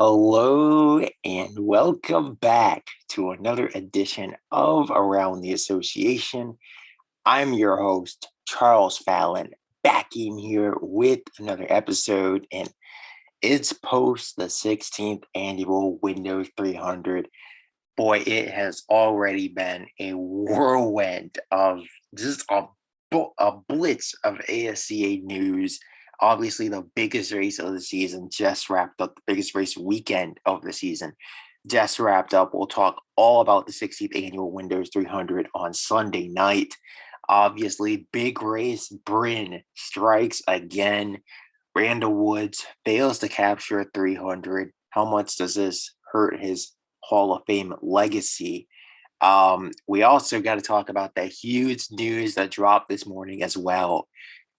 Hello and welcome back to another edition of Around the Association. I'm your host, Charles Fallon, back in here with another episode, and it's post the 16th annual Windows 300. Boy, it has already been a whirlwind of just a blitz of ASCA news. Obviously, the biggest race of the season just wrapped up, the biggest race weekend of the season just wrapped up. We'll talk all about the 60th annual Windows 300 on Sunday night. Obviously, big race. Brynn strikes again. Randle Woods fails to capture a 300. How much does this hurt his Hall of Fame legacy? We also got to talk about the huge news that dropped this morning as well.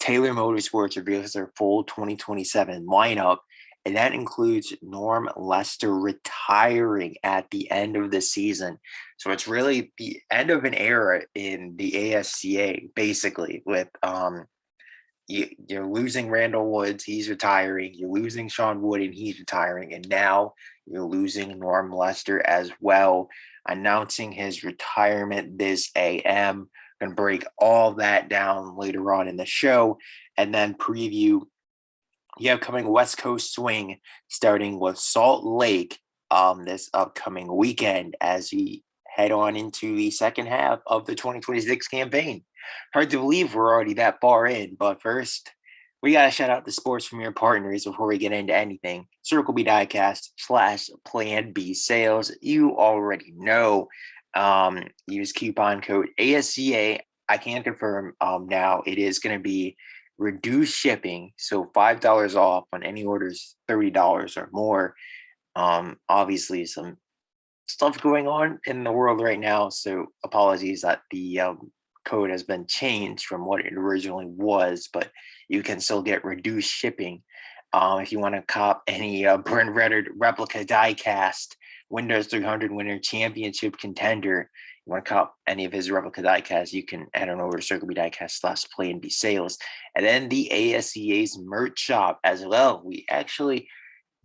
Taylor Motorsports reveals their full 2027 lineup, and that includes Norm Lester retiring at the end of the season. So it's really the end of an era in the ASCA, basically, with you're losing Randle Woods, he's retiring. You're losing Sean Wood, and he's retiring. And now you're losing Norm Lester as well, announcing his retirement this AM. Going to break all that down later on in the show and then preview the upcoming West Coast swing, starting with Salt Lake this upcoming weekend as we head on into the second half of the 2026 campaign. Hard to believe we're already that far in, but first, we got to shout out the sports from your partners before we get into anything. Circle B Diecast / Plan B Sales. You already know. Use coupon code ASCA. I can confirm now it is going to be reduced shipping, so $5 off on any orders $30 or more. Obviously, some stuff going on in the world right now, so apologies that the code has been changed from what it originally was, but you can still get reduced shipping. If you want to cop any Brynn Rennerd replica diecast, Windows 300 winner, championship contender, you want to cop any of his replica diecasts, you can head on over to Circle B Diecast / Plan B Sales. And then the ASCA's merch shop as well. We actually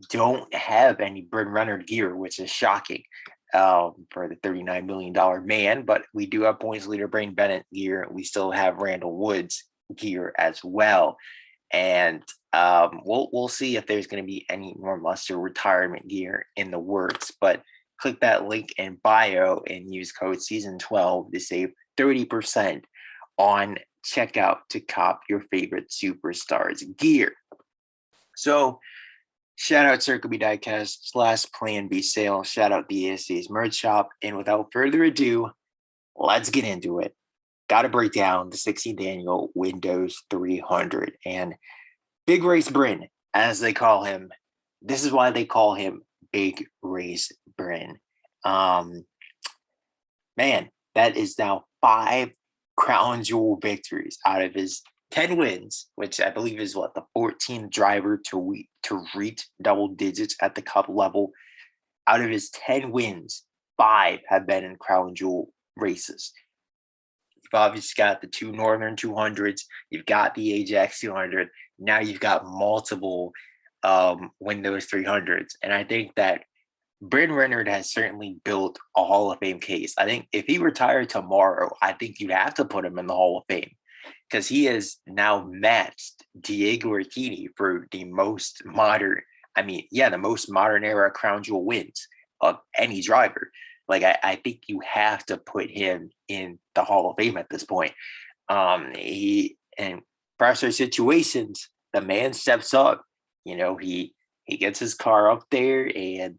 don't have any Brynn Rennerd gear, which is shocking for the $39 million man, but we do have points leader Brain Bennett gear. We still have Randle Woods gear as well. And we'll see if there's going to be any more Luster retirement gear in the works, but click that link in bio and use code season 12 to save 30% on checkout to cop your favorite superstars gear. So shout out Circle B Diecast / Plan B Sales. Shout out the ASC's merch shop. And without further ado, let's get into it. Got to break down the 16th annual Windows 300 and Big Race Brynn, as they call him. This is why they call him Big Race Brynn. Man, that is now 5 crown jewel victories out of his 10 wins, which I believe is the 14th driver to reach double digits at the cup level. Out of his 10 wins, 5 have been in crown jewel races. You've obviously got the 2 Northern 200s. You've got the Ajax 200. Now you've got multiple Windows 300s. And I think that Brynn Rennerd has certainly built a Hall of Fame case. I think if he retired tomorrow, I think you'd have to put him in the Hall of Fame because he has now matched Diego Ricchini for the most modern, the most modern era crown jewel wins of any driver. I think you have to put him in the Hall of Fame at this point. He in pressure situations, the man steps up. He gets his car up there, and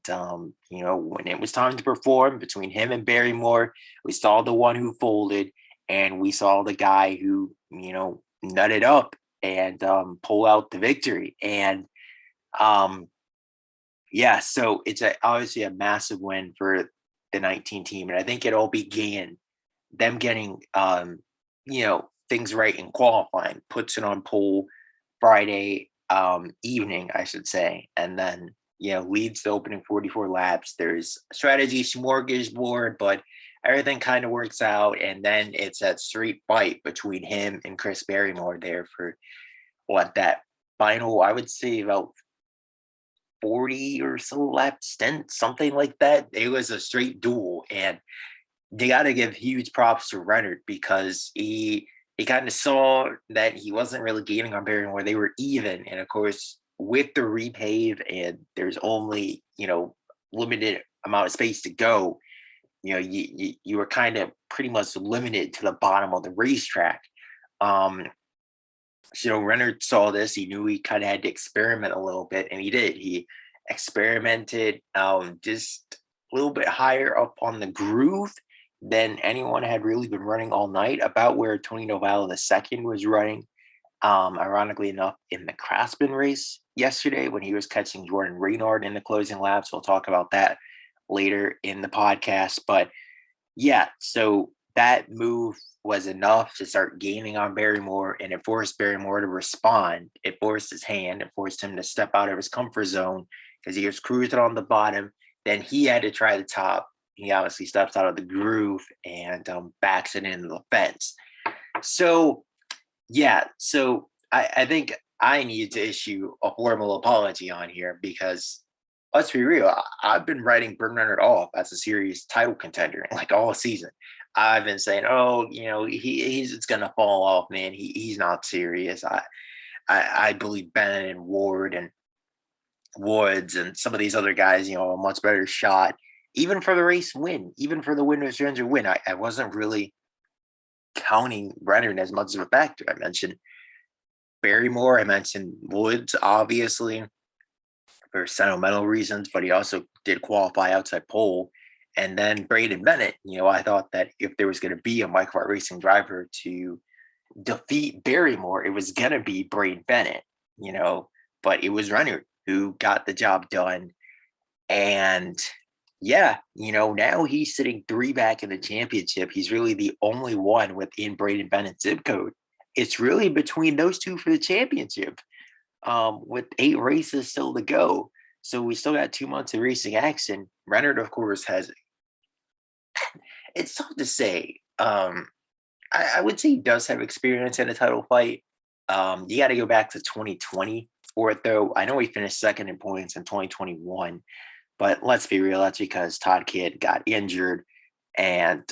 when it was time to perform between him and Barrymore, we saw the one who folded, and we saw the guy who nutted up and pull out the victory. And so it's obviously a massive win for the 19 team, and I think it all began them getting things right in qualifying, puts it on pole Friday evening, I should say, and then leads the opening 44 laps. There's a strategy smorgasbord, but everything kind of works out, and then it's that street fight between him and Chris Barrymore there for that final, I would say, about 40 or so laps stint, something like that. It was a straight duel, and they got to give huge props to Rennerd because he kind of saw that he wasn't really gaining on Barrymore. They were even, and of course, with the repave and there's only limited amount of space to go. You were kind of pretty much limited to the bottom of the racetrack. Um, so Rennerd saw this. He knew he kind of had to experiment a little bit, and he did. He experimented just a little bit higher up on the groove than anyone had really been running all night, about where Tonino Valle II was running. Ironically enough, in the Craftsman race yesterday when he was catching Brynn Rennerd in the closing laps. We'll talk about that later in the podcast. But yeah, so that move was enough to start gaining on Barrymore, and it forced Barrymore to respond. It forced his hand. It forced him to step out of his comfort zone because he was cruising on the bottom. Then he had to try the top. He obviously steps out of the groove and backs it into the fence. So, yeah, so I think I need to issue a formal apology on here because let's be real. I've been writing Brynn Rennerd off as a serious title contender like all season. I've been saying, oh, he's just gonna fall off, man. He's not serious. I believe Bennett and Ward and Woods and some of these other guys, a much better shot, even for the race win, even for the winner's win. I wasn't really counting Rennerd as much of a factor. I mentioned Barrymore, I mentioned Woods, obviously, for sentimental reasons, but he also did qualify outside pole. And then Braden Bennett, I thought that if there was going to be a Mike Hart Racing driver to defeat Barrymore, it was going to be Braden Bennett, but it was Rennerd who got the job done. And yeah, now he's sitting 3 back in the championship. He's really the only one within Braden Bennett's zip code. It's really between those two for the championship, with 8 races still to go. So we still got 2 months of racing action. Rennerd, of course, it's tough to say. I would say he does have experience in a title fight. You got to go back to 2020 for it, though. I know he finished second in points in 2021, but let's be real, that's because Todd Kidd got injured. And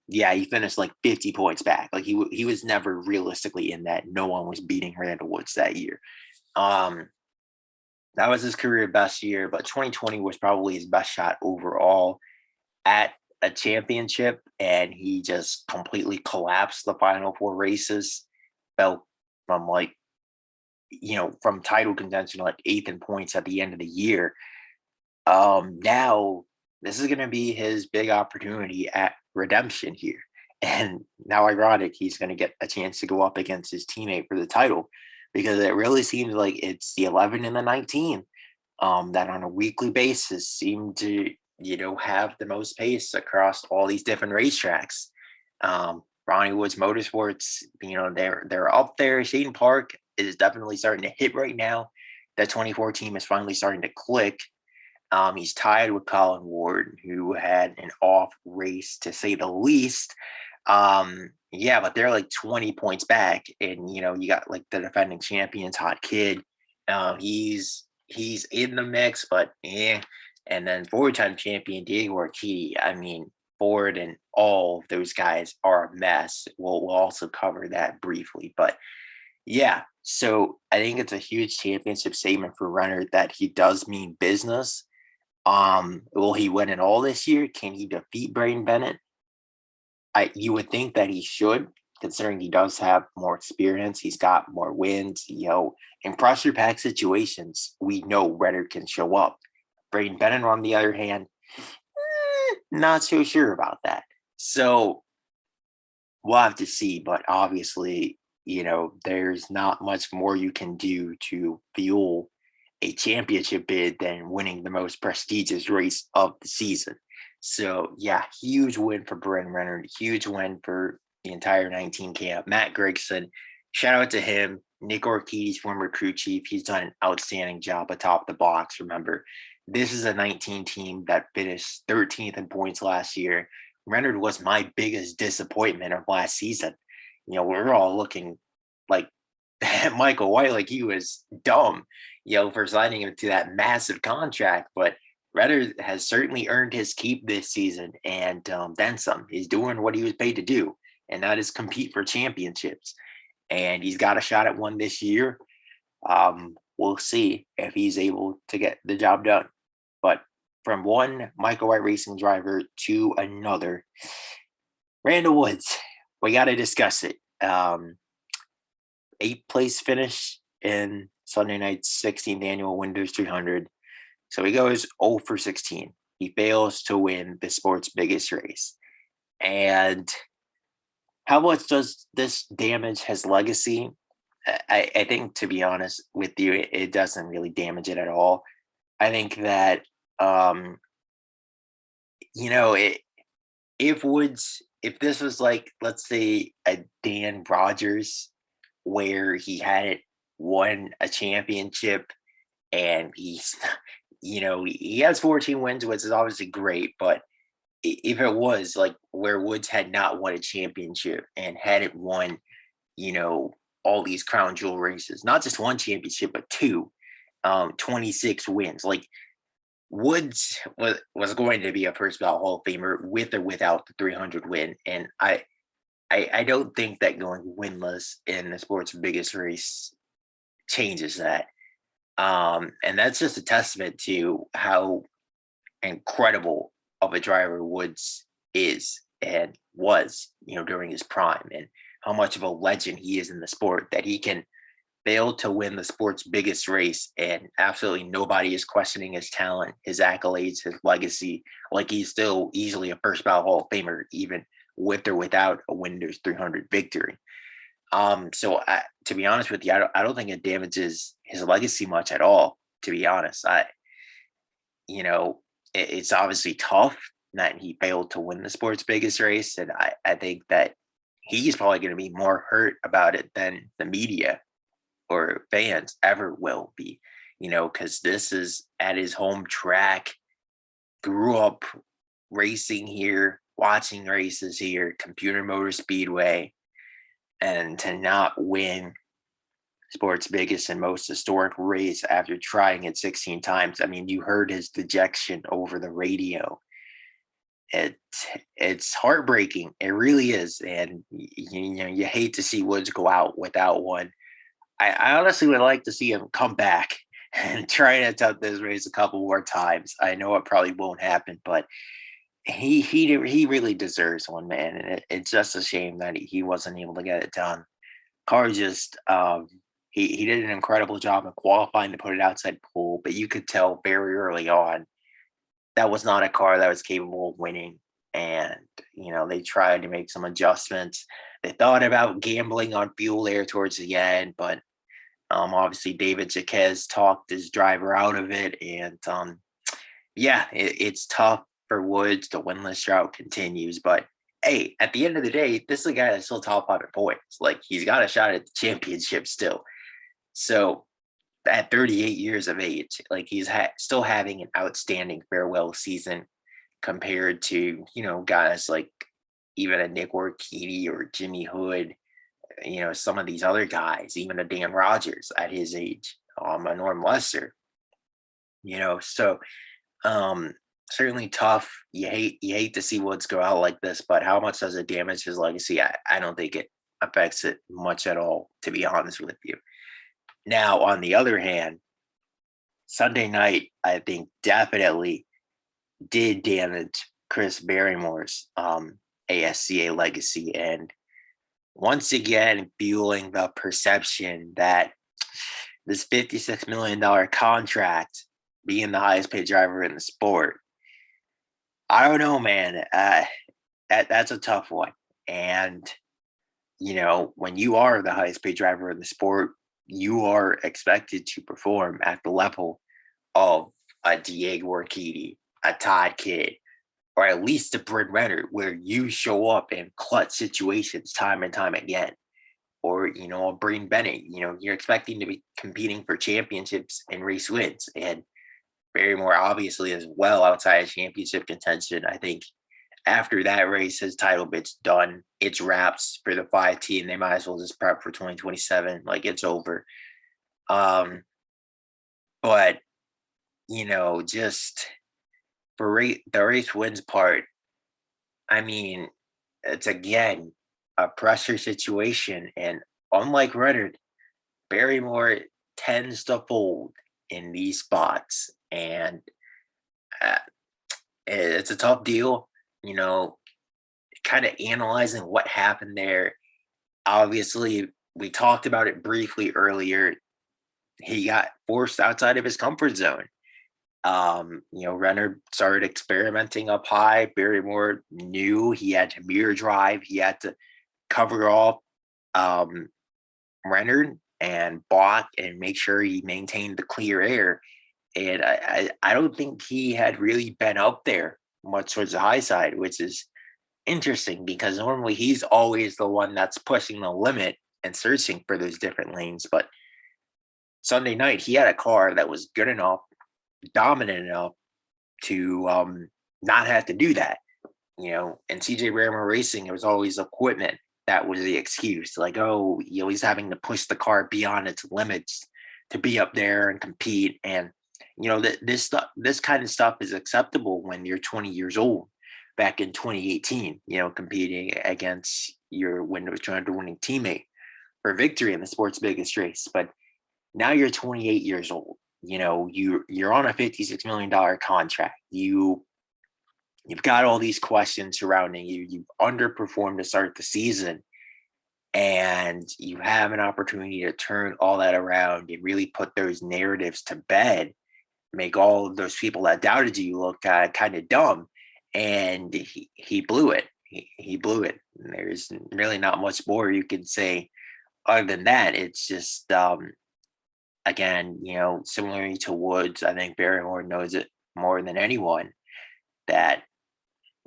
he finished like 50 points back. Like he was never realistically in that. No one was beating Randle Woods that year. That was his career best year, but 2020 was probably his best shot overall at a championship, and he just completely collapsed the final 4 races. Fell from from title contention like 8th in points at the end of the year. Now this is going to be his big opportunity at redemption here. And now, ironic, he's going to get a chance to go up against his teammate for the title, because it really seems like it's the 11 and the 19 that on a weekly basis seem to, have the most pace across all these different racetracks. Ronnie Woods Motorsports, they're up there. Shaden Park is definitely starting to hit right now. That 24 team is finally starting to click. He's tied with Colin Ward, who had an off race to say the least. But they're like 20 points back, and you got like the defending champion Todd Kidd. He's in the mix, but and then 4-time champion Diego Ortiz. I mean, Ford and all of those guys are a mess. We'll also cover that briefly, but yeah. So I think it's a huge championship statement for Rennerd that he does mean business. Will he win it all this year? Can he defeat Braden Bennett? You would think that he should, considering he does have more experience. He's got more wins. In pressure pack situations, we know Rennerd can show up. Braden Bennett, on the other hand, not so sure about that. So we'll have to see. But obviously, there's not much more you can do to fuel a championship bid than winning the most prestigious race of the season. So yeah, huge win for Brynn Rennerd, huge win for the entire 19 camp. Matt Gregson, shout out to him. Nick Ortiz, former crew chief, he's done an outstanding job atop the box. Remember, this is a 19 team that finished 13th in points last year. Rennerd was my biggest disappointment of last season. We're all looking like Michael White like he was dumb, for signing him to that massive contract. But Rennerd has certainly earned his keep this season, and then some. He's doing what he was paid to do, and that is compete for championships. And he's got a shot at one this year. We'll see if he's able to get the job done. But from one Michael White racing driver to another, Randle Woods, we got to discuss it. 8th place finish in Sunday night's 16th annual Windows 300. So he goes 0 for 16. He fails to win the sport's biggest race. And how much does this damage his legacy? I think, to be honest with you, it doesn't really damage it at all. I think that, if this was like, let's say, a Dan Rogers, where he hadn't won a championship and he's, he has 14 wins, which is obviously great. But if it was like where Woods had not won a championship and hadn't won, all these crown jewel races, not just one championship, but two, 26 wins. Like Woods was going to be a first ballot Hall of Famer with or without the 300 win. And I don't think that going winless in the sport's biggest race changes that. And that's just a testament to how incredible of a driver Woods is and was, during his prime, and how much of a legend he is in the sport, that he can fail to win the sport's biggest race and absolutely nobody is questioning his talent, his accolades, his legacy. Like he's still easily a first ballot Hall of Famer, even with or without a Windows 300 victory. So to be honest with you, I don't think it damages his legacy much at all. To be honest, it's obviously tough that he failed to win the sport's biggest race, and I think that he's probably going to be more hurt about it than the media or fans ever will be. Because this is at his home track. Grew up racing here, watching races here, Computer Motor Speedway, and to not win sport's biggest and most historic race after trying it 16 times. I mean, you heard his dejection over the radio. It's heartbreaking. It really is. And you hate to see Woods go out without one. I honestly would like to see him come back and try to attempt this race a couple more times. I know it probably won't happen, but he really deserves one, man. And it's just a shame that he wasn't able to get it done. Car just he did an incredible job of qualifying to put it outside pole, but you could tell very early on that was not a car that was capable of winning. And they tried to make some adjustments. They thought about gambling on fuel there towards the end, but obviously David Jaquez talked his driver out of it. And it's tough for Woods. The winless drought continues, but hey, at the end of the day, this is a guy that's still top 100 points. Like, he's got a shot at the championship still. So at 38 years of age, like, he's still having an outstanding farewell season compared to, guys like even a Nick Warkidi or Jimmy Hood, some of these other guys, even a Dan Rogers at his age, a Norm Lester, so certainly tough. You hate to see Woods go out like this, but how much does it damage his legacy? I don't think it affects it much at all, to be honest with you. Now, on the other hand, Sunday night, I think definitely did damage Chris Barrymore's ASCA legacy, and once again fueling the perception that this $56 million contract, being the highest paid driver in the sport, I don't know, man. That's a tough one. And, when you are the highest paid driver in the sport, you are expected to perform at the level of a Diego Urquidy, a Todd Kidd, or at least a Brynn Rennerd, where you show up in clutch situations time and time again. Or, a Breen Bennett, you're expecting to be competing for championships and race wins. And Barrymore obviously is well outside of championship contention. I think after that race, his title bit's done. It's wraps for the 5 team. They might as well just prep for 2027. Like, it's over. But just for the race wins part, I mean, it's again a pressure situation, and unlike Rennerd, Barrymore tends to fold in these spots, and uh, it's a tough deal. You know, kind of analyzing what happened there. Obviously, we talked about it briefly earlier. He got forced outside of his comfort zone. Rennerd started experimenting up high. Barrymore knew he had to mirror drive. He had to cover off Rennerd and Bach and make sure he maintained the clear air. And I don't think he had really been up there much towards the high side, which is interesting because normally he's always the one that's pushing the limit and searching for those different lanes. But Sunday night, he had a car that was good enough, dominant enough to not have to do that. And CJ Barrymore Racing, it was always equipment that was the excuse. Like, oh, he's having to push the car beyond its limits to be up there and compete. And this kind of stuff is acceptable when you're 20 years old. Back in 2018, competing against your Windows 200 winning teammate for victory in the sport's biggest race. But now you're 28 years old. You're on a $56 million contract. You've got all these questions surrounding you. You've underperformed to start the season, and you have an opportunity to turn all that around and really put those narratives to bed, make all of those people that doubted you look kind of dumb. And he blew it. He blew it. And there's really not much more you can say other than that. It's just, again, similarly to Woods, I think Barrymore knows it more than anyone that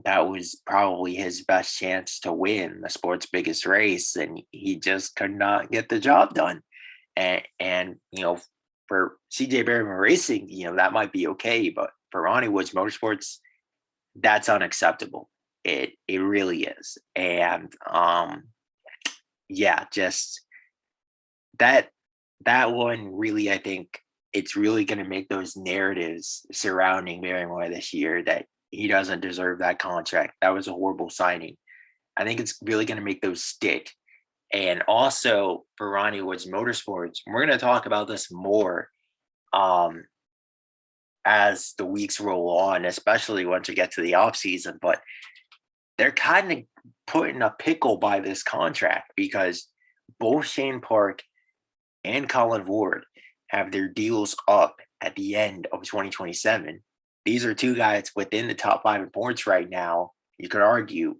was probably his best chance to win the sport's biggest race, and he just could not get the job done. And for CJ Barrymore Racing, that might be okay, but for Ronnie Woods Motorsports, that's unacceptable. It really is. And just that one really, I think it's really going to make those narratives surrounding Barrymore this year that he doesn't deserve that contract. That was a horrible signing. I think it's really going to make those stick. And also for Ronnie Woods Motorsports, we're going to talk about this more as the weeks roll on, especially once we get to the off season. But they're kind of put in a pickle by this contract because both Shane Park and Colin Ward have their deals up at the end of 2027. These are two guys within the top 5 in points right now. You could argue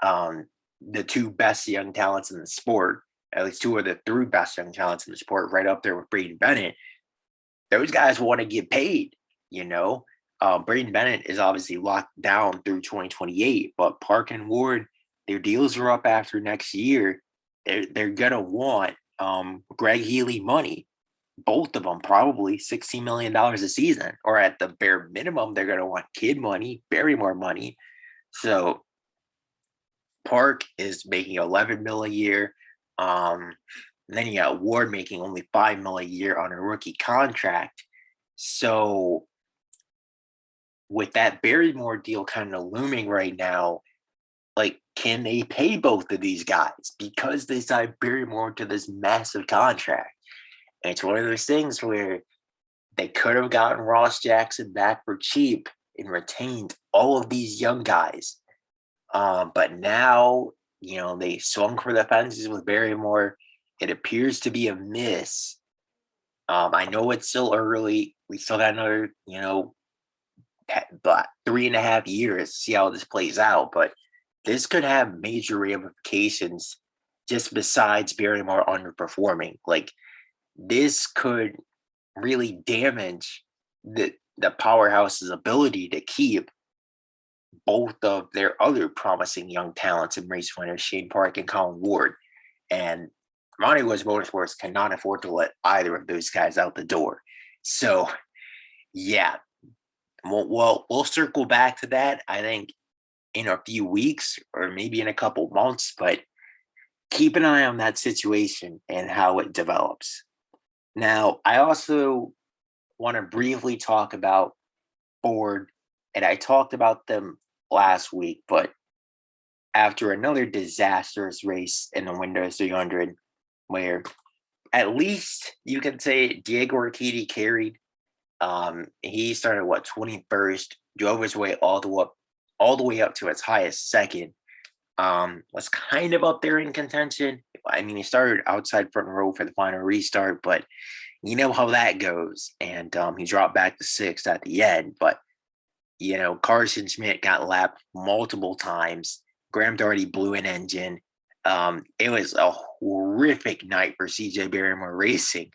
the two best young talents in the sport, at least 2 of the 3 best young talents in the sport, right up there with Brayden Bennett. Those guys want to get paid. Brayden Bennett is obviously locked down through 2028, but Park and Ward, their deals are up after next year. They're gonna want Greg Healy money. Both of them probably $16 million a season, or at the bare minimum, they're gonna want kid money, Barrymore money. So Park is making $11 million a year. And then you got Ward making only $5 million a year on a rookie contract. So with that Barrymore deal kind of looming right now, like, can they pay both of these guys because they signed Barrymore to this massive contract? And it's one of those things where they could have gotten Ross Jackson back for cheap and retained all of these young guys. But now, they swung for the fences with Barrymore. It appears to be a miss. I know it's still early. We still got another, 3.5 years to see how this plays out. But this could have major ramifications just besides Barrymore underperforming. Like, this could really damage the powerhouse's ability to keep both of their other promising young talents and race winners, Shane Park and Colin Ward. And Ronnie Woods Motorsports cannot afford to let either of those guys out the door. So, yeah, we'll circle back to that. I think in a few weeks or maybe in a couple months, but keep an eye on that situation and how it develops. Now, I also want to briefly talk about Ford, and I talked about them last week, but after another disastrous race in the Windows 300, where at least you can say Diego Ricciardi carried. He started 21st, drove his way all the way up to its highest second. Was kind of up there in contention. I mean, he started outside front row for the final restart, but you know how that goes. And he dropped back to sixth at the end. But Carson Schmidt got lapped multiple times. Graham Doherty blew an engine. It was a horrific night for CJ Barrymore Racing.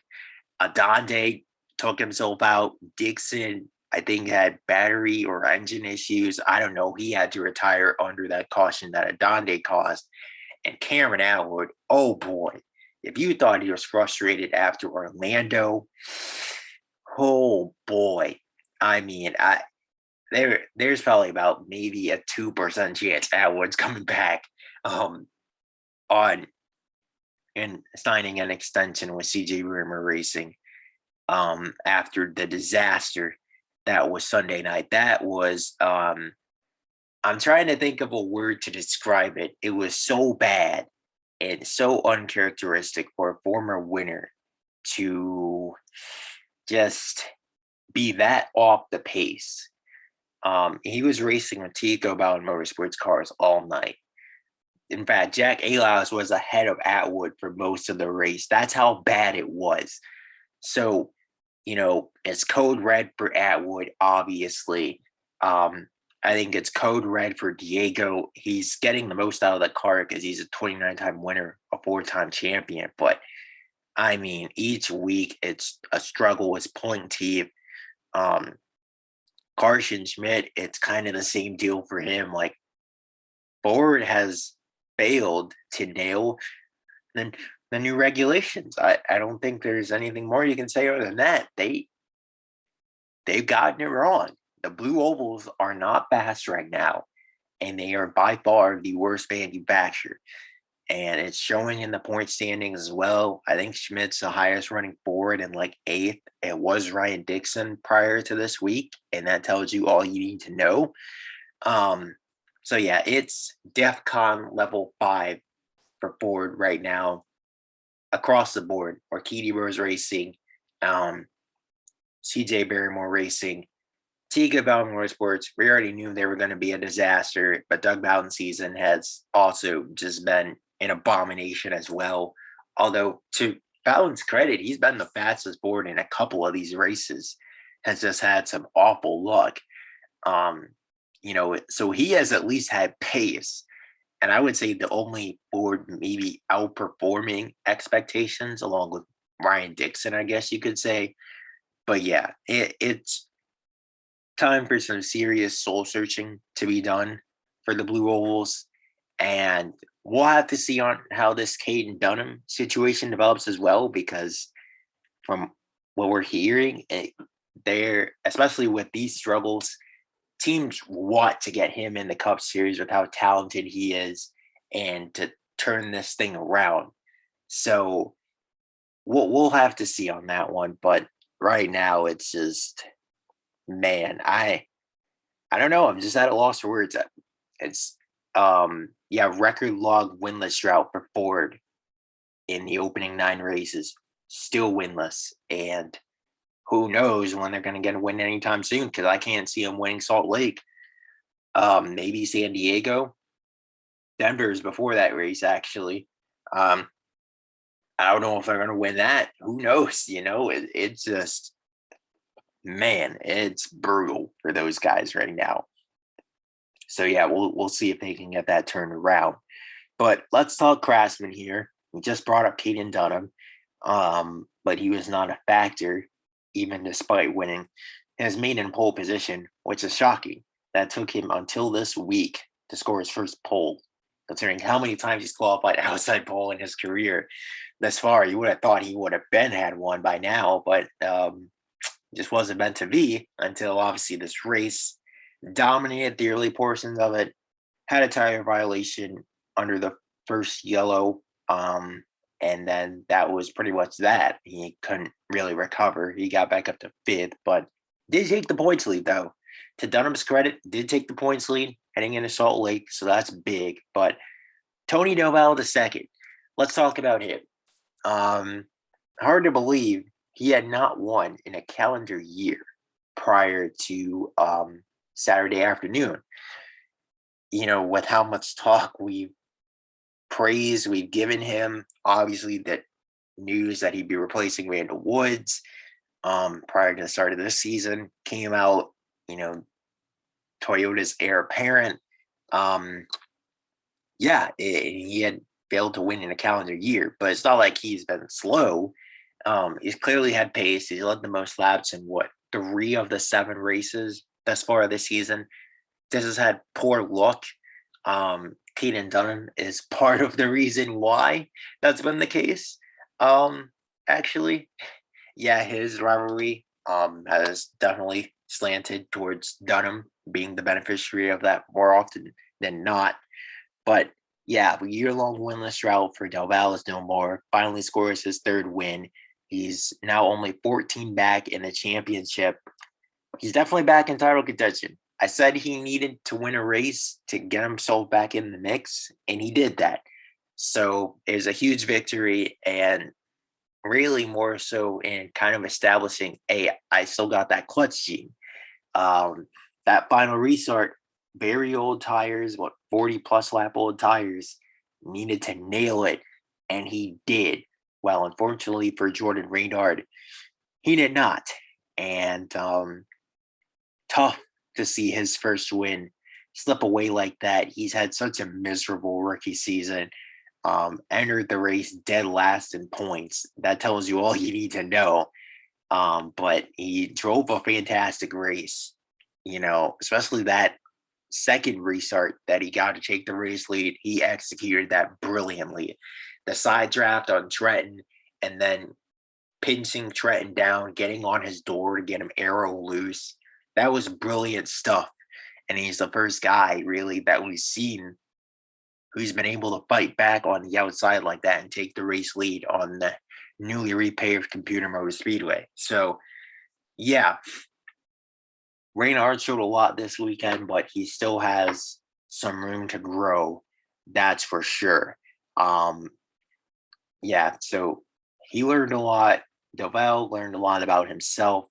Adande took himself out. Dixon, I think, had battery or engine issues. I don't know. He had to retire under that caution that Adande caused. And Cameron Atwood, oh boy, if you thought he was frustrated after Orlando, oh boy. I mean, there's probably about maybe a 2% chance Atwood's coming back on and signing an extension with CJ Barrymore Racing after the disaster that was Sunday night. That was I'm trying to think of a word to describe it. It was so bad and so uncharacteristic for a former winner to just be that off the pace. He was racing with Tico Bauer Motorsports cars all night. In fact, Jack Alias was ahead of Atwood for most of the race. That's how bad it was. So, it's code red for Atwood, obviously. I think it's code red for Diego. He's getting the most out of the car because he's a 29-time winner, a 4-time champion. But, I mean, each week it's a struggle with pulling teeth. Carson Schmidt, it's kind of the same deal for him. Like, Ford has failed to nail the new regulations. I don't think there's anything more you can say other than that. They've gotten it wrong. The blue ovals are not fast right now, and they are by far the worst manufacturer. And it's showing in the point standings as well. I think Schmidt's the highest running forward in like 8th. It was Ryan Dixon prior to this week, and that tells you all you need to know. So yeah, it's DEFCON level 5 for Ford right now across the board. Orchidi Rose Racing, CJ Barrymore Racing, Tiga Bowden Motorsports. We already knew they were going to be a disaster, but Doug Bowden season has also just been an abomination as well. Although to Bowden's credit, he's been the fastest Ford in a couple of these races, has just had some awful luck. So he has at least had pace. And I would say the only Ford maybe outperforming expectations, along with Ryan Dixon, I guess you could say. But yeah, it's time for some serious soul searching to be done for the Blue Ovals. And we'll have to see on how this Caden Dunham situation develops as well, because from what we're hearing, there, especially with these struggles, teams want to get him in the Cup Series with how talented he is and to turn this thing around. So we'll have to see on that one. But right now, it's just, man, I don't know. I'm just at a loss for words. It's record log winless drought for Ford in the opening 9 races, still winless, and who knows when they're going to get a win anytime soon, because I can't see them winning Salt Lake. Maybe San Diego. Denver's before that race, actually. I don't know if they're going to win that. Who knows? It's just, man, it's brutal for those guys right now. So, yeah, we'll see if they can get that turned around. But let's talk Craftsman here. We just brought up Caden Dunham, but he was not a factor, even despite winning his maiden pole position, which is shocking. That took him until this week to score his first pole, considering how many times he's qualified outside pole in his career thus far. You would have thought he would have had one by now, but just wasn't meant to be until obviously this race dominated the early portions of it. had a tire violation under the first yellow. And then that was pretty much that. He couldn't really recover. He got back up to fifth, but did take the points lead though. To Dunham's credit, did take the points lead heading into Salt Lake, so that's big. But Tony Doval the second, let's talk about him. Hard to believe he had not won in a calendar year prior to Saturday afternoon. With how much talk praise we've given him, obviously that news that he'd be replacing Randle Woods prior to the start of this season came out. Toyota's heir apparent. He had failed to win in a calendar year, but it's not like he's been slow. He's clearly had pace. He's led the most laps in 3 of the 7 races thus far this season. This has had poor luck. Kaden Dunham is part of the reason why that's been the case. Actually, his rivalry has definitely slanted towards Dunham being the beneficiary of that more often than not. But the year-long winless drought for Doval is no more. Finally scores his 3rd win. He's now only 14 back in the championship. He's definitely back in title contention. I said he needed to win a race to get himself back in the mix, and he did that. So it was a huge victory, and really more so in kind of establishing, hey, I still got that clutch gene. That final restart, very old tires, 40-plus lap old tires, needed to nail it, and he did. Well, unfortunately for Brynn Rennerd, he did not. And tough to see his first win slip away like that. He's had such a miserable rookie season. Entered the race dead last in points. That tells you all you need to know. But he drove a fantastic race, especially that second restart that he got to take the race lead. He executed that brilliantly. The side draft on Trenton and then pinching Trenton down, getting on his door to get him aero loose. That was brilliant stuff. And he's the first guy really that we've seen who's been able to fight back on the outside like that and take the race lead on the newly repaved Computer Motor Speedway. So, Rennerd showed a lot this weekend, but he still has some room to grow. That's for sure. So he learned a lot. Doval learned a lot about himself,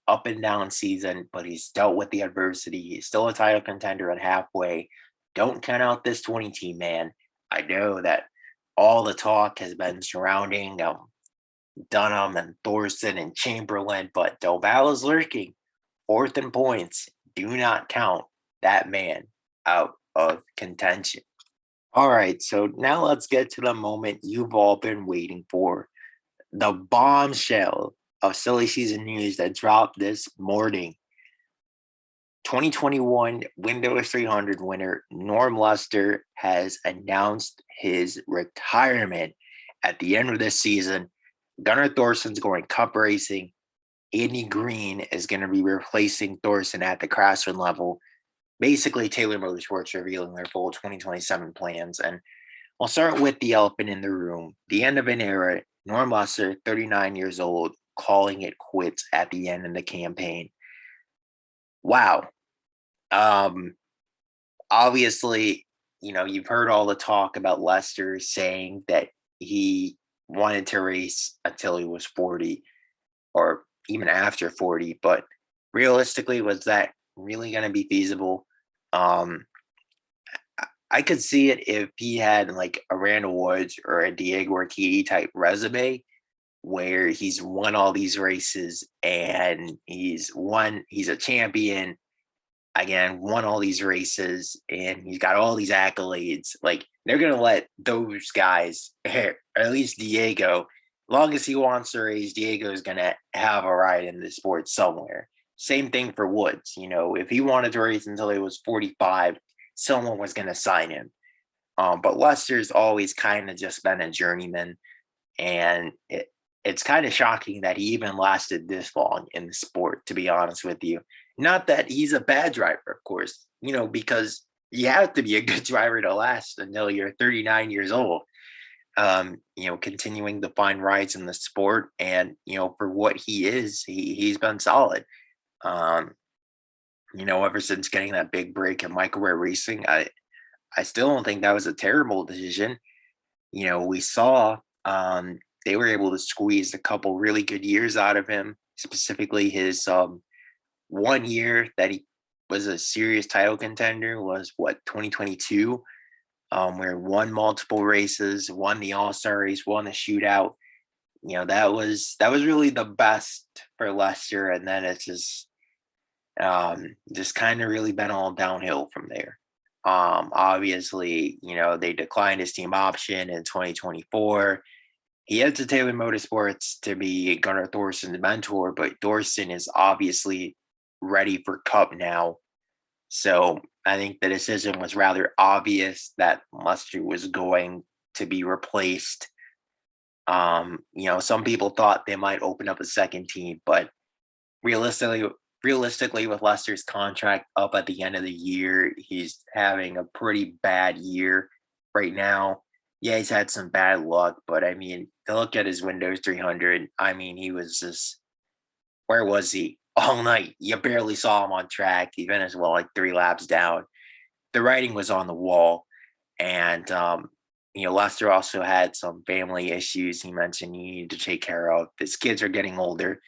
up and down season, but he's dealt with the adversity. He's still a title contender at halfway. Don't count out this 20 team, man. I know that all the talk has been surrounding Dunham and Thorson and Chamberlain, but Doval is lurking. 4th in points. Do not count that man out of contention. All right, so now let's get to the moment you've all been waiting for. The bombshell of silly season news that dropped this morning. 2021 Windows 300 winner Norm Lester has announced his retirement at the end of this season. Gunnar Thorson's going cup racing. Andy Green is going to be replacing Thorson at the Craftsman level. Basically, Taylor Motorsports revealing their full 2027 plans. And I'll start with the elephant in the room. The end of an era. Norm Lester, 39 years old, calling it quits at the end of the campaign. Wow. Obviously, you've heard all the talk about Lester saying that he wanted to race until he was 40 or even after 40, but realistically, was that really going to be feasible? I could see it if he had like a Randle Woods or a Diego Urquidy type resume where he's won all these races and he's a champion, again, won all these races and he's got all these accolades. Like, they're going to let those guys, or at least Diego, as long as he wants to race, Diego is going to have a ride in the sport somewhere. Same thing for Woods. If he wanted to race until he was 45, someone was going to sign him. But Lester's always kind of just been a journeyman. And it's kind of shocking that he even lasted this long in the sport, to be honest with you. Not that he's a bad driver, of course, because you have to be a good driver to last until you're 39 years old. Continuing to find rides in the sport, and for what he is, he's been solid. Um, ever since getting that big break in microwave racing, I still don't think that was a terrible decision. We saw they were able to squeeze a couple really good years out of him, specifically his 1 year that he was a serious title contender was what, 2022, where he won multiple races, won the All-Star race, won the shootout. That was really the best for Leicester, and then it's just kind of really been all downhill from there. Obviously, they declined his team option in 2024. He heads to Taylor Motorsports to be Gunnar Thorson's mentor, but Thorson is obviously ready for Cup now. So I think the decision was rather obvious that Leicester was going to be replaced. Some people thought they might open up a second team, but realistically, with Leicester's contract up at the end of the year, he's having a pretty bad year right now. Yeah, he's had some bad luck, but I mean, to look at his Windows 300, I mean, he was just, where was he? All night. You barely saw him on track. He finished well like 3 laps down. The writing was on the wall. And Lester also had some family issues he mentioned he needed to take care of. His kids are getting older.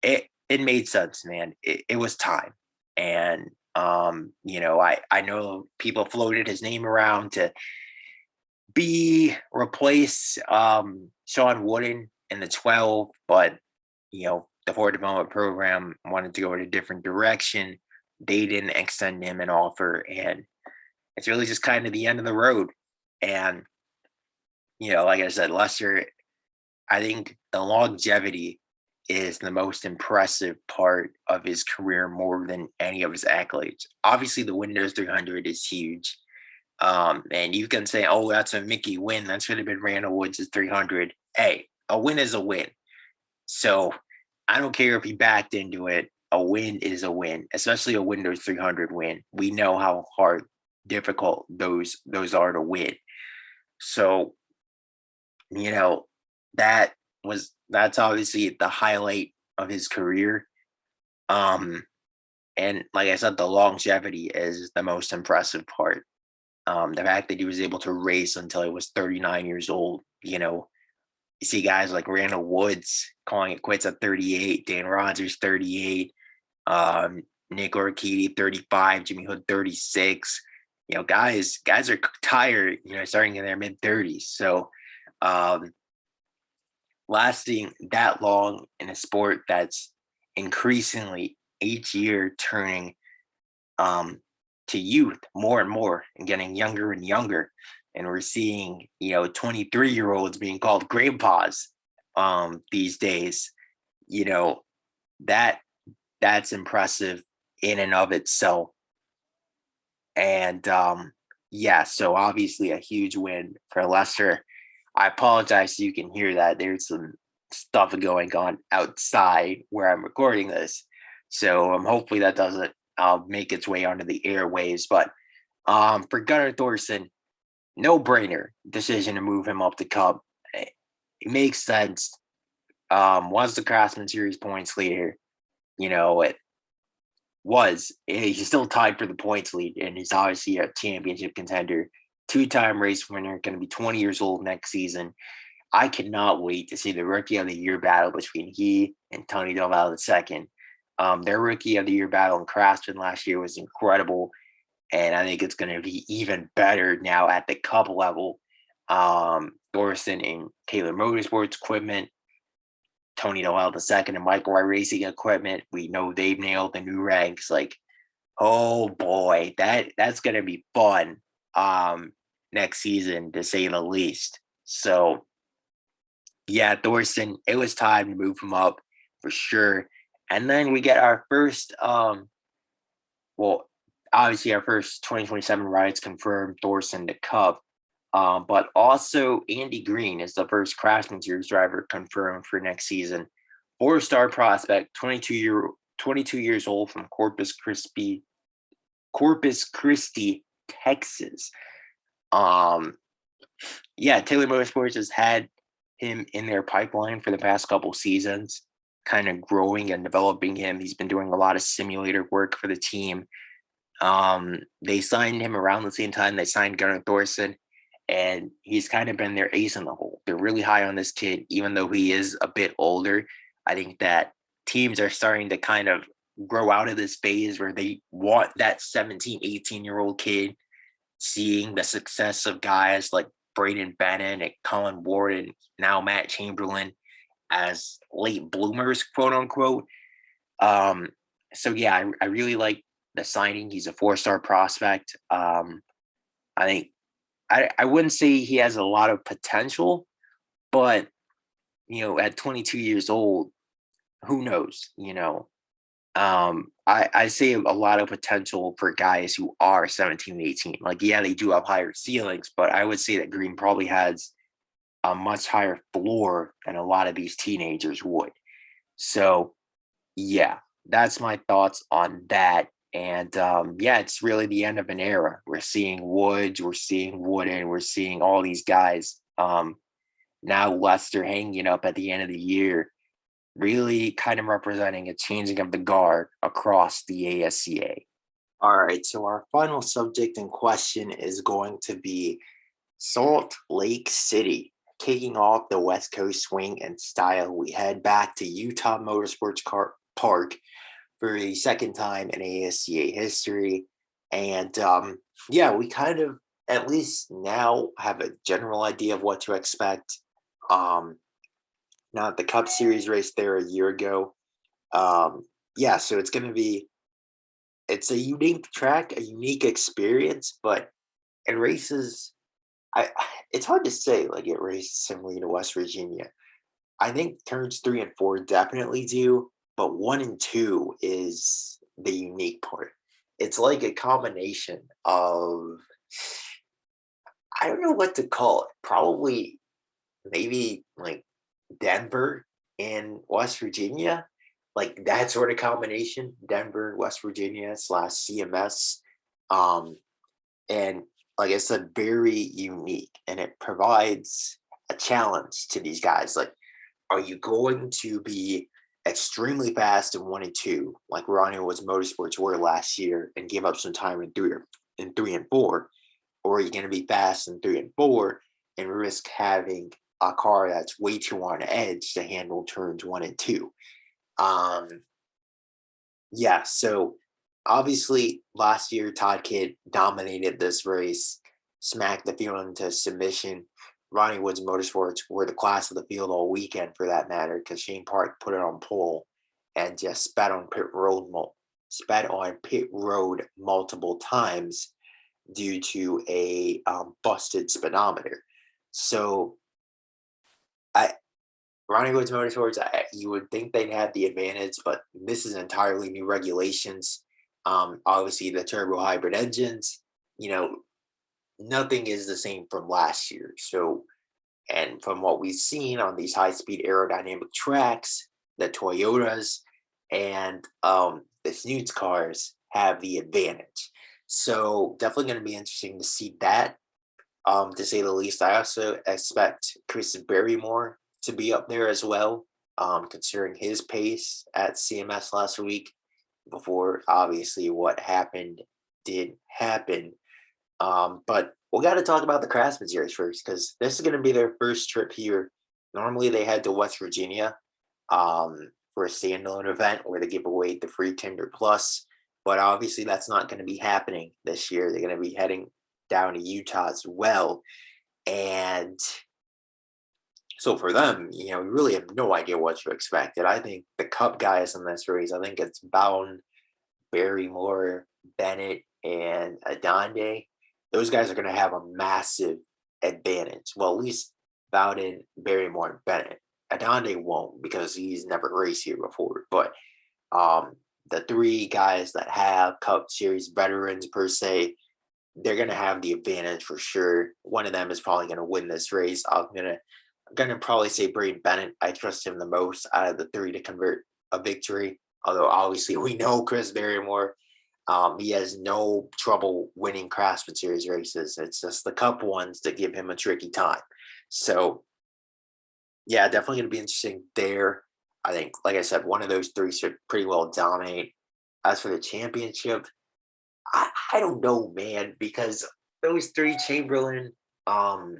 It made sense, man. It was time. And I know people floated his name around to replace Sean Wooden in the 12, but the Ford Development Program wanted to go in a different direction. They didn't extend him an offer, and it's really just kind of the end of the road. And like I said, Lester, I think the longevity is the most impressive part of his career more than any of his accolades. Obviously, the Windows 300 is huge. And you can say, oh, that's a Mickey win. That should have been Randle Woods' 300. Hey, a win is a win. So I don't care if he backed into it. A win is a win, especially a Windows 300 win. We know how difficult those are to win. So, that's obviously the highlight of his career. And like I said, the longevity is the most impressive part. The fact that he was able to race until he was 39 years old. You see guys like Randle Woods calling it quits at 38, Dan Rogers 38, Nick Orchidi 35, Jimmy Hood 36. Guys are tired, starting in their mid 30s. So lasting that long in a sport that's increasingly each year turning to youth more and more and getting younger and younger. And we're seeing, 23-year-olds being called grandpas these days. That's impressive in and of itself. And so obviously a huge win for Leicester. I apologize so you can hear that. There's some stuff going on outside where I'm recording this. So hopefully that doesn't make its way onto the airwaves. But for Gunnar Thorson, no-brainer decision to move him up to Cup. It makes sense. Was the Craftsman Series points leader. He's still tied for the points lead, and he's obviously a championship contender. 2-time race winner, going to be 20 years old next season. I cannot wait to see the Rookie of the Year battle between he and Tony Del Valle II. Their Rookie of the Year battle in Craftsman last year was incredible, and I think it's going to be even better now at the Cup level. Thorson and Taylor Motorsports equipment, Tony Del Valle II and Michael Wright Racing equipment. We know they've nailed the new ranks. Like, oh boy, that's going to be fun next season, to say the least. So, yeah, Thorson, it was time to move him up for sure. And then we get our first, obviously our first 2027 rides confirmed, Thorson to Cup. But also Andy Green is the first Craftsman Series driver confirmed for next season. 4-star prospect, 22 years old from Corpus Christi, Texas. Um, yeah, Taylor Motorsports has had him in their pipeline for the past couple seasons, kind of growing and developing him. He's been doing a lot of simulator work for the team. They signed him around the same time they signed Gunnar Thorson, and he's kind of been their ace in the hole. They're really high on this kid, even though he is a bit older. I think that teams are starting to kind of grow out of this phase where they want that 17, 18-year-old kid, seeing the success of guys like Braden Bennett and Colin Ward and now Matt Chamberlain as late bloomers, quote unquote. Um, so yeah, I really like the signing. He's a 4-star prospect. I think I wouldn't say he has a lot of potential, but at 22 years old, who knows? I see a lot of potential for guys who are 17 and 18. Like, yeah, they do have higher ceilings, but I would say that Green probably has a much higher floor than a lot of these teenagers would. So, yeah, that's my thoughts on that. And yeah, it's really the end of an era. We're seeing Woods, we're seeing Wooden, we're seeing all these guys. Now Lester hanging up at the end of the year, really kind of representing a changing of the guard across the ASCA. All right, so our final subject in question is going to be Salt Lake City. Kicking off the West Coast swing and style, we head back to Utah Motorsports Park for the second time in ASCA history. And yeah, we kind of at least now have a general idea of what to expect. Not the Cup Series race there a year ago. Yeah, so it's a unique track, a unique experience, but it races. It's hard to say like it races similarly to West Virginia. I think turns 3 and 4 definitely do, but 1 and 2 is the unique part. It's like a combination of, I don't know what to call it. Probably maybe like Denver and West Virginia, like that sort of combination. Denver, West Virginia / CMS, and like I said, very unique, and it provides a challenge to these guys. Like, are you going to be extremely fast in 1 and 2, like Randle Woods Motorsports were last year, and give up some time in 3 and 4, or are you going to be fast in 3 and 4 and risk having a car that's way too on edge to handle turns 1 and 2? Yeah, so obviously last year Todd Kidd dominated this race, smacked the field into submission. Ronnie Woods Motorsports were the class of the field all weekend, for that matter, because Shane Park put it on pole and just spat on pit road multiple times due to a busted speedometer. So Ronnie Woods Motorsports, you would think they'd have the advantage, but this is entirely new regulations. Obviously, the turbo hybrid engines, nothing is the same from last year. So, and from what we've seen on these high-speed aerodynamic tracks, the Toyotas and the Snoots cars have the advantage. So, definitely going to be interesting to see that. To say the least, I also expect Chris Barrymore to be up there as well, considering his pace at CMS last week, before obviously what happened did happen. But we got to talk about the Craftsman Series first, because this is going to be their first trip here. Normally they head to West Virginia for a standalone event where they give away the free Tinder Plus, but obviously that's not going to be happening this year. They're going to be heading down to Utah as well. And so for them, we really have no idea what to expect. And I think the Cup guys in this race, I think it's Bowden, Barrymore, Bennett, and Adonde. Those guys are going to have a massive advantage. Well, at least Bowden, Barrymore, and Bennett. Adonde won't, because he's never raced here before. But the 3 guys that have Cup Series veterans per se, they're going to have the advantage for sure. One of them is probably going to win this race. I'm gonna probably say Braden Bennett. I trust him the most out of the 3 to convert a victory. Although obviously we know Chris Barrymore He has no trouble winning Craftsman Series races. It's just the Cup ones that give him a tricky time. So, yeah, definitely going to be interesting there. I think, like I said, one of those three should pretty well dominate. As for the championship, I don't know, man, because those three um,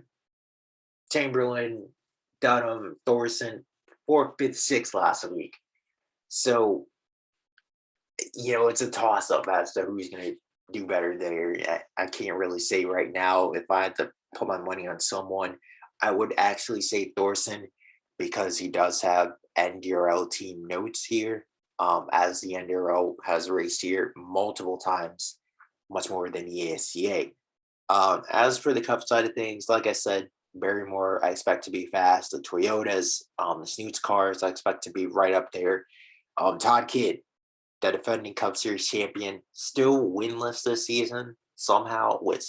Chamberlain, Dunham, Thorson, fourth, fifth, sixth last week. So, it's a toss up as to who's going to do better there. I can't really say right now. If I had to put my money on someone, I would actually say Thorson because he does have NDRL team notes here, as the NDRL has raced here multiple times, much more than the ASCA. As for the Cup side of things, like I said, Barrymore, I expect to be fast. The Toyotas, the Snoots cars, I expect to be right up there. Todd Kidd, the defending Cup Series champion, still winless this season somehow, which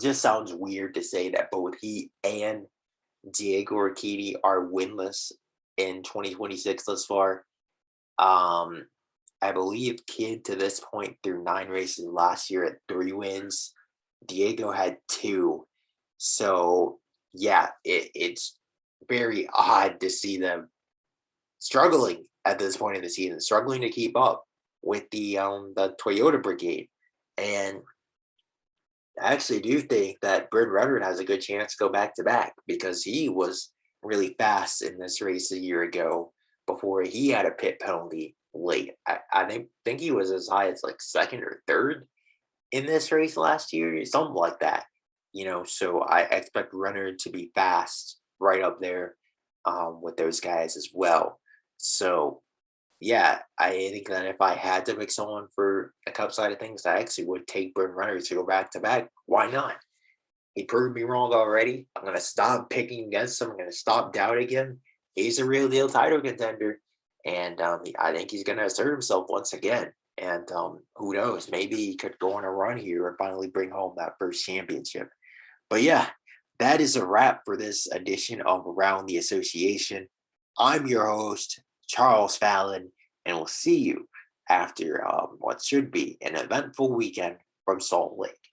just sounds weird to say that both he and Diego Ricciuti are winless in 2026 thus far. I believe Kidd to this point through 9 races last year at 3 wins. Diego had 2. So yeah, it's very odd to see them struggling at this point of the season, struggling to keep up with the Toyota brigade. And I actually do think that Brynn Rennerd has a good chance to go back to back because he was really fast in this race a year ago before he had a pit penalty late. I think he was as high as like second or third in this race last year, something like that. So I expect Rennerd to be fast right up there with those guys as well. So yeah, I think that if I had to pick someone for the Cup side of things, I actually would take Brynn Rennerd to go back to back. Why not? He proved me wrong already. I'm gonna stop picking against him. I'm gonna stop doubting him. He's a real deal title contender, and I think he's gonna assert himself once again. And who knows? Maybe he could go on a run here and finally bring home that first championship. But yeah, that is a wrap for this edition of Around the Association. I'm your host, Charles Fallon, and we'll see you after what should be an eventful weekend from Salt Lake.